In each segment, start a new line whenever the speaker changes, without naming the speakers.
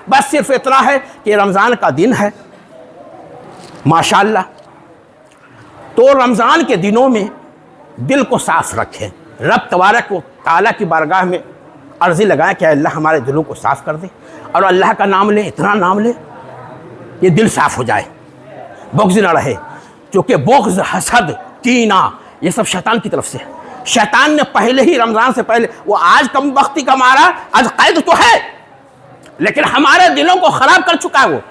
बस सिर्फ इतना है कि रमज़ान का दिन है माशाअल्लाह। तो रमज़ान के दिनों में दिल को साफ रखें, रब तबारक व तआला की बारगाह में अर्ज़ी लगाएं कि अल्लाह हमारे दिलों को साफ़ कर दे, और अल्लाह का नाम लें, इतना नाम लें ये दिल साफ़ हो जाए, बुग़्ज़ न रहे। क्योंकि बुग़्ज़, हसद, कीना ये सब शैतान की तरफ से है। शैतान ने पहले ही रमज़ान से पहले, वो आज कम वक्ती का मारा, आज कैद तो है लेकिन हमारे दिलों को ख़राब कर चुका है। वो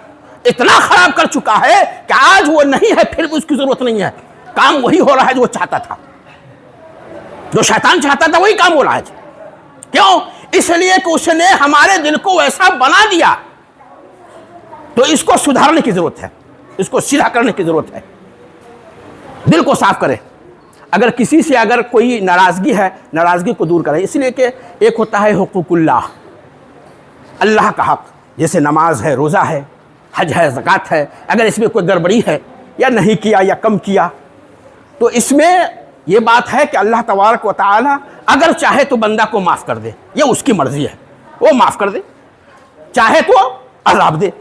इतना ख़राब कर चुका है कि आज वो नहीं है, फिर भी उसकी ज़रूरत नहीं है, काम वही हो रहा है जो वो चाहता था, जो शैतान चाहता था वही काम हो रहा है। क्यों? इसलिए कि उसने हमारे दिल को वैसा बना दिया। तो इसको सुधारने की ज़रूरत है, इसको सीधा करने की ज़रूरत है, दिल को साफ करें। अगर किसी से अगर कोई नाराज़गी है, नाराज़गी को दूर करें। इसलिए कि एक होता है हुकूकुल्लाह, अल्लाह का हक़, जैसे नमाज है, रोज़ा है, हज है, ज़कात है, अगर इसमें कोई गड़बड़ी है या नहीं किया या कम किया तो इसमें ये बात है कि अल्लाह तबारक व तआला अगर चाहे तो बंदा को माफ़ कर दे, ये उसकी मर्ज़ी है, वो माफ़ कर दे, चाहे तो अज़ाब दे,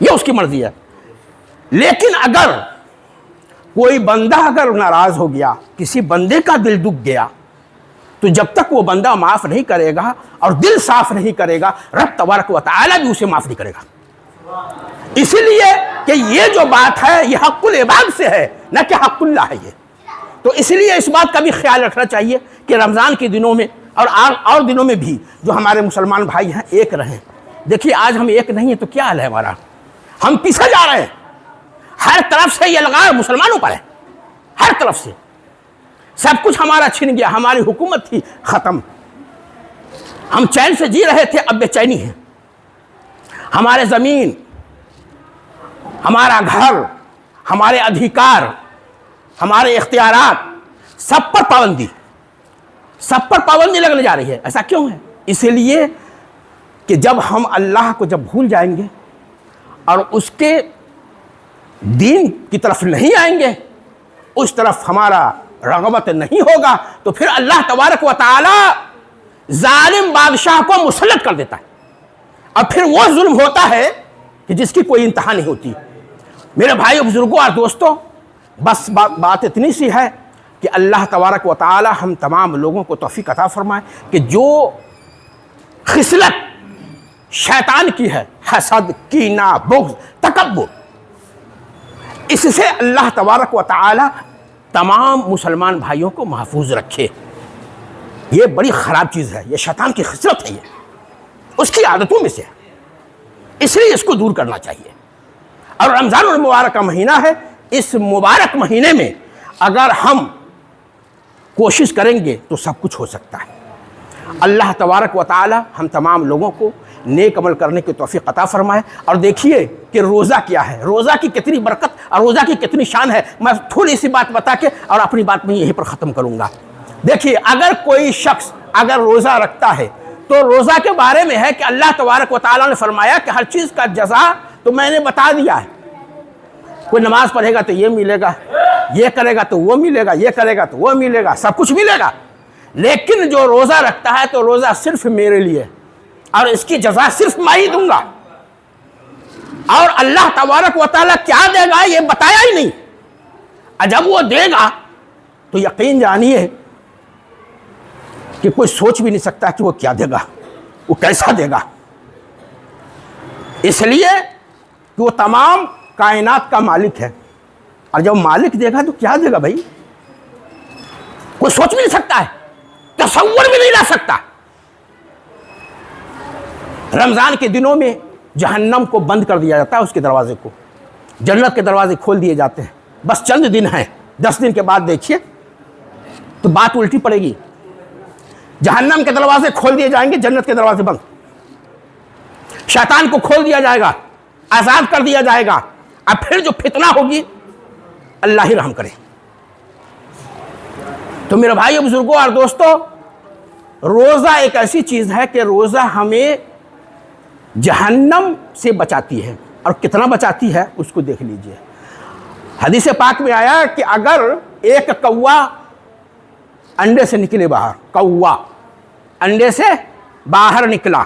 ये उसकी मर्ज़ी है। लेकिन अगर कोई बंदा अगर नाराज़ हो गया, किसी बंदे का दिल दुख गया, तो जब तक वो बंदा माफ़ नहीं करेगा और दिल साफ़ नहीं करेगा, रब तबारक व तआला भी उसे माफ़ नहीं करेगा। इसलिए कि ये जो बात है ये हक़्क़ुल इबाद से है, न कि हक़्क़ुल्लाह है ये। तो इसलिए इस बात का भी ख्याल रखना चाहिए कि रमज़ान के दिनों में और दिनों में भी जो हमारे मुसलमान भाई हैं एक रहें। देखिए आज हम एक नहीं हैं तो क्या हाल है हमारा, हम पीछे जा रहे हैं, हर तरफ से ये लगाव मुसलमानों पर है, हर तरफ से सब कुछ हमारा छिन गया, हमारी हुकूमत थी ख़त्म, हम चैन से जी रहे थे, अब बेचैनी है। हमारे ज़मीन, हमारा घर, हमारे अधिकार, हमारे इख्तियारात, सब पर पाबंदी लगने जा रही है। ऐसा क्यों है? इसलिए कि जब हम अल्लाह को जब भूल जाएंगे और उसके दीन की तरफ नहीं आएंगे, उस तरफ हमारा रग़बत नहीं होगा, तो फिर अल्लाह तबारक व तआला जालिम बादशाह को मुसल्लत कर देता है, और फिर वो जुल्म होता है कि जिसकी कोई इंतहा नहीं होती। मेरे भाइयों, बुजुर्गों और दोस्तों, बस बात इतनी सी है कि अल्लाह तबारक व तआला हम तमाम लोगों को तौफीक अता फरमाए कि जो खिसलत शैतान की है, हसद, कीना, बुग़्ज़, तकब्बुर, इससे अल्लाह तबारक व तआला तमाम मुसलमान भाइयों को महफूज रखे। ये बड़ी ख़राब चीज़ है, ये शैतान की खिसलत है, ये उसकी आदतों में से है, इसलिए इसको दूर करना चाहिए। और रमज़ान मुबारक का महीना है, इस मुबारक महीने में अगर हम कोशिश करेंगे तो सब कुछ हो सकता है। अल्लाह तबारक व तआला हम तमाम लोगों को नेक अमल करने की तौफीक अता फरमाए। और देखिए कि रोज़ा क्या है, रोज़ा की कितनी बरकत और रोज़ा की कितनी शान है। मैं थोड़ी सी बात बता के और अपनी बात में यहीं पर ख़त्म करूँगा। देखिए, अगर कोई शख्स अगर रोज़ा रखता है तो रोज़ा के बारे में है कि अल्लाह तबारक व तआला ने फरमाया कि हर चीज़ का जज़ा तो मैंने बता दिया है। कोई नमाज़ पढ़ेगा तो ये मिलेगा, ये करेगा तो वो मिलेगा, ये करेगा तो वो मिलेगा, सब कुछ मिलेगा। लेकिन जो रोज़ा रखता है तो रोज़ा सिर्फ मेरे लिए और इसकी जज़ा सिर्फ मैं ही दूंगा, और अल्लाह तबारक व तआला क्या देगा ये बताया ही नहीं। और जब वो देगा तो यकीन जानिए कि कोई सोच भी नहीं सकता कि वो क्या देगा, वो कैसा देगा। इसलिए कि वो तमाम कायनात का मालिक है, और जब मालिक देगा तो क्या देगा भाई, कोई सोच भी नहीं सकता है, तसव्वुर भी नहीं ला सकता। रमज़ान के दिनों में जहन्नम को बंद कर दिया जाता है, उसके दरवाजे को, जन्नत के दरवाजे खोल दिए जाते हैं। बस चंद दिन हैं, 10 दिन के बाद देखिए तो बात उल्टी पड़ेगी। जहन्नम के दरवाजे खोल दिए जाएंगे, जन्नत के दरवाजे बंद। शैतान को खोल दिया जाएगा, आज़ाद कर दिया जाएगा, और फिर जो फितना होगी अल्लाह ही रहम करे। तो मेरे भाइयों, बुजुर्गों और दोस्तों, रोज़ा एक ऐसी चीज़ है कि रोज़ा हमें जहन्नम से बचाती है, और कितना बचाती है उसको देख लीजिए। हदीस पाक में आया कि अगर एक कौवा अंडे से निकले बाहर, कौवा अंडे से बाहर निकला,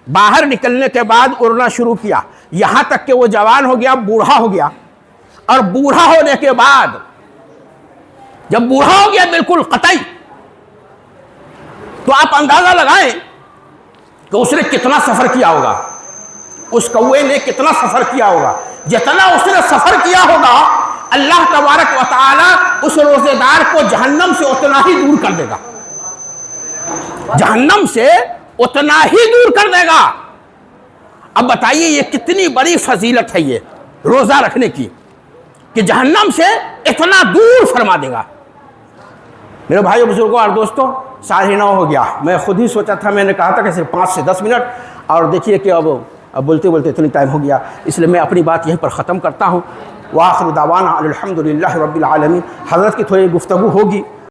बाहर निकलने के बाद उड़ना शुरू किया, यहां तक कि वो जवान हो गया, बूढ़ा हो गया। और बूढ़ा होने के बाद जब बूढ़ा हो गया बिल्कुल कतई, तो आप अंदाजा लगाएं कि उसने कितना सफर किया होगा, उस कौवे ने कितना सफर किया होगा। जितना उसने सफर किया होगा, अल्लाह तबारक व तआला उस रोजेदार को जहन्नम से उतना ही दूर कर देगा, जहन्नम से उतना ही दूर कर देगा। अब बताइए ये कितनी बड़ी फजीलत है ये रोजा रखने की, कि जहन्नम से इतना दूर फरमा देगा। मेरे भाइयों बुजुर्गों और दोस्तों, 9:30 हो गया। मैं खुद ही सोचा था, मैंने कहा था कि सिर्फ 5 से 10 मिनट, और देखिए कि अब बोलते बोलते इतनी टाइम हो गया, इसलिए मैं अपनी बात यहीं पर ख़त्म करता हूँ। वाखिर दावाना अल्हम्दुलिल्लाहि रब्बिल आलमीन। हज़रत की थोड़ी गुफ्तगू होगी।